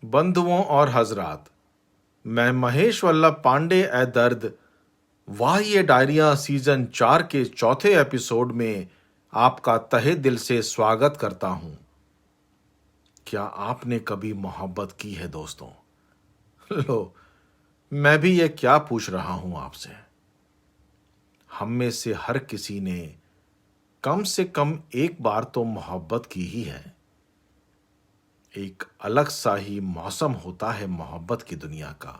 बंधुओं और हजरात, मैं महेश वल्लभ पांडे ए दर्द वाह ये डायरिया सीजन 4 के चौथे एपिसोड में आपका तहे दिल से स्वागत करता हूं। क्या आपने कभी मोहब्बत की है दोस्तों? लो, मैं भी ये क्या पूछ रहा हूं आपसे। हम में से हर किसी ने कम से कम एक बार तो मोहब्बत की ही है। एक अलग सा ही मौसम होता है मोहब्बत की दुनिया का।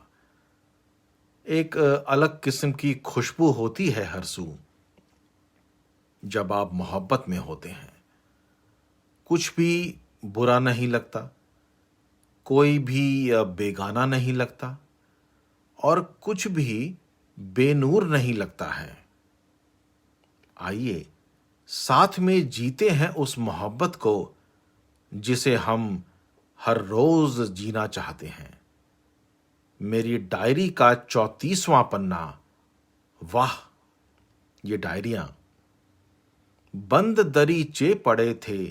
एक अलग किस्म की खुशबू होती है हर सू जब आप मोहब्बत में होते हैं। कुछ भी बुरा नहीं लगता, कोई भी बेगाना नहीं लगता और कुछ भी बेनूर नहीं लगता है। आइए साथ में जीते हैं उस मोहब्बत को जिसे हम हर रोज जीना चाहते हैं। मेरी डायरी का 34वां पन्ना। वाह ये डायरियां। बंद दरीचे पड़े थे,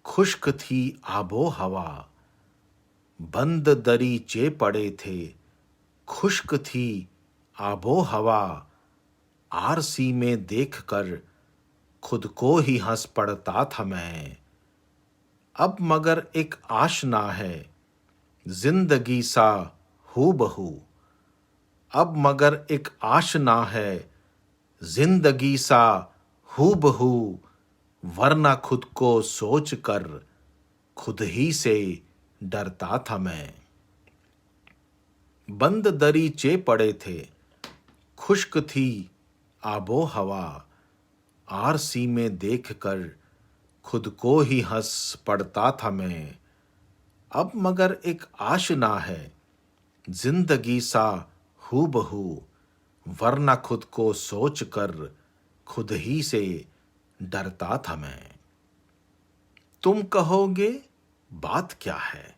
खुश्क थी आबो हवा। बंद दरीचे पड़े थे, खुश्क थी आबो हवा। आरसी में देखकर खुद को ही हंस पड़ता था मैं। अब मगर एक आशना है, जिंदगी सा हूबहू। अब मगर एक आशना है, जिंदगी सा हूबहू। वरना खुद को सोच कर खुद ही से डरता था मैं। बंद दरीचे पड़े थे, खुश्क थी आबो हवा। आरसी में देखकर खुद को ही हंस पड़ता था मैं। अब मगर एक आशना है, जिंदगी सा हूबहू। वरना खुद को सोच कर खुद ही से डरता था मैं। तुम कहोगे बात क्या है,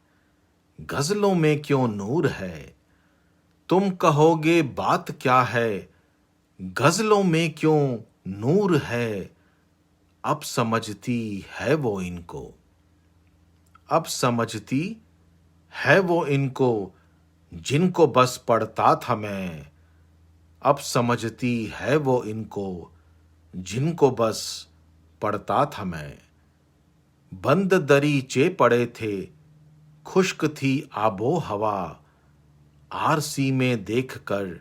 गजलों में क्यों नूर है। तुम कहोगे बात क्या है, गजलों में क्यों नूर है। अब समझती है वो इनको, अब समझती है वो इनको, जिनको बस पढ़ता था मैं। अब समझती है वो इनको, जिनको बस पढ़ता था मैं। बंद दरीचे पड़े थे, खुश्क थी आबो हवा। आरसी में देखकर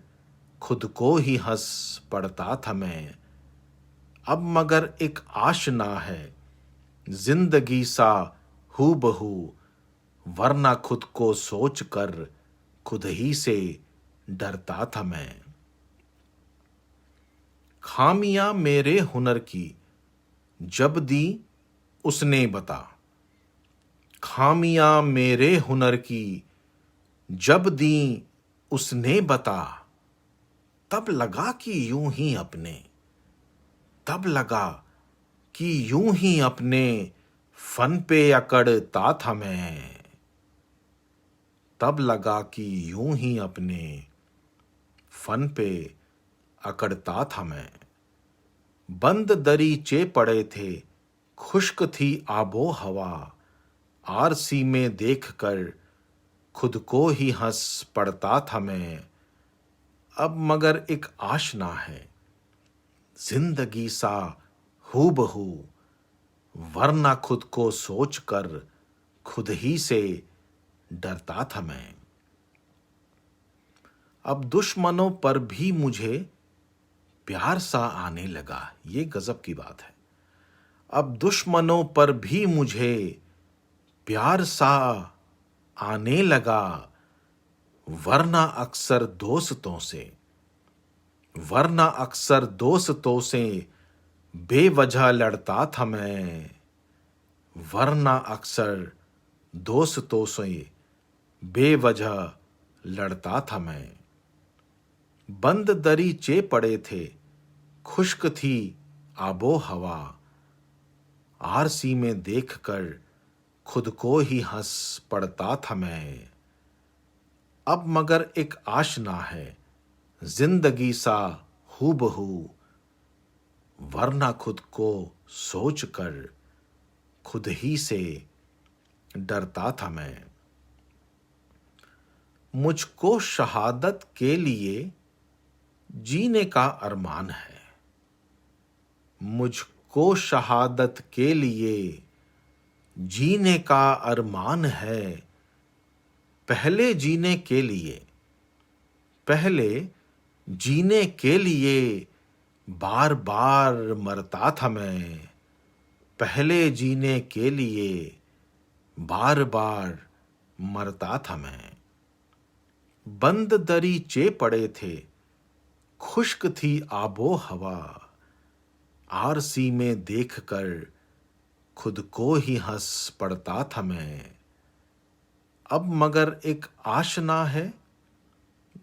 खुद को ही हंस पड़ता था मैं। अब मगर एक आशना है, जिंदगी सा हूबहू। वरना खुद को सोच कर खुद ही से डरता था मैं। खामियां मेरे हुनर की जब दी उसने बता। खामियां मेरे हुनर की जब दी उसने बता। तब लगा कि यूं ही अपने, तब लगा कि यूं ही अपने फन पे अकड़ता था मैं। तब लगा कि यूं ही अपने फन पे अकड़ता था मैं। बंद दरीचे पड़े थे, खुश्क थी आबो हवा। आरसी में देखकर खुद को ही हंस पड़ता था मैं। अब मगर एक आशना है, जिंदगी सा हूबहू। वरना खुद को सोच कर खुद ही से डरता था मैं। अब दुश्मनों पर भी मुझे प्यार सा आने लगा। ये गजब की बात है। अब दुश्मनों पर भी मुझे प्यार सा आने लगा। वरना अक्सर दोस्तों से, वरना अक्सर दोस्तों से बेवजह लड़ता था मैं। वरना अक्सर दोस्तों से बेवजह लड़ता था मैं। बंद दरीचे पड़े थे, खुश्क थी आबो हवा। आरसी में देखकर खुद को ही हंस पड़ता था मैं। अब मगर एक आशना है, जिंदगी सा हूबहू। वरना खुद को सोच कर खुद ही से डरता था मैं। मुझको शहादत के लिए जीने का अरमान है। मुझको शहादत के लिए जीने का अरमान है। पहले जीने के लिए, पहले जीने के लिए बार बार मरता था मैं। पहले जीने के लिए बार बार मरता था मैं। बंद दरीचे पड़े थे, खुश्क थी आबो हवा। आरसी में देखकर खुद को ही हंस पड़ता था मैं। अब मगर एक आशना है,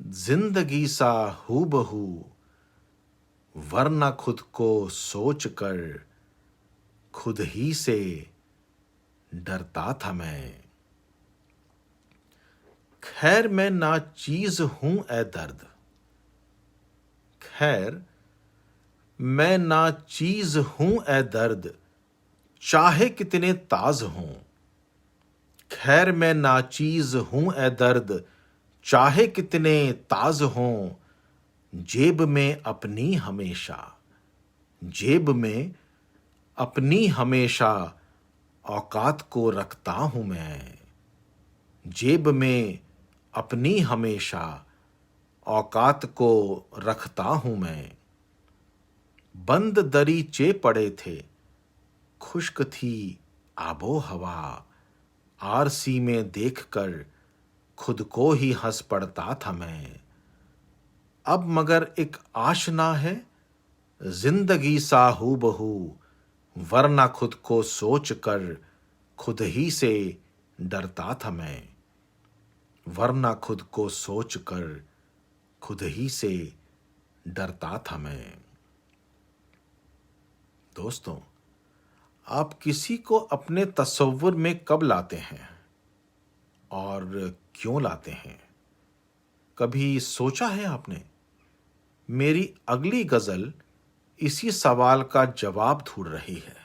जिंदगी सा हूबहू। वरना खुद को सोच कर खुद ही से डरता था मैं। खैर मैं नाचीज हूं ए दर्द, खैर मैं नाचीज हूं ए दर्द, चाहे कितने ताज हों। खैर मैं नाचीज हूं ए दर्द, चाहे कितने ताज हों। जेब में अपनी हमेशा, जेब में अपनी हमेशा औकात को रखता हूं मैं। जेब में अपनी हमेशा औकात को रखता हूं मैं। बंद दरीचे पड़े थे, खुश्क थी आबो हवा। आरसी में देखकर खुद को ही हंस पड़ता था मैं। अब मगर एक आशना है, जिंदगी सा हूबहू। वरना खुद को सोच कर खुद ही से डरता था मैं। वरना खुद को सोच कर खुद ही से डरता था मैं। दोस्तों, आप किसी को अपने तसव्वुर में कब लाते हैं और क्यों लाते हैं? कभी सोचा है आपने? मेरी अगली गजल इसी सवाल का जवाब ढूंढ रही है।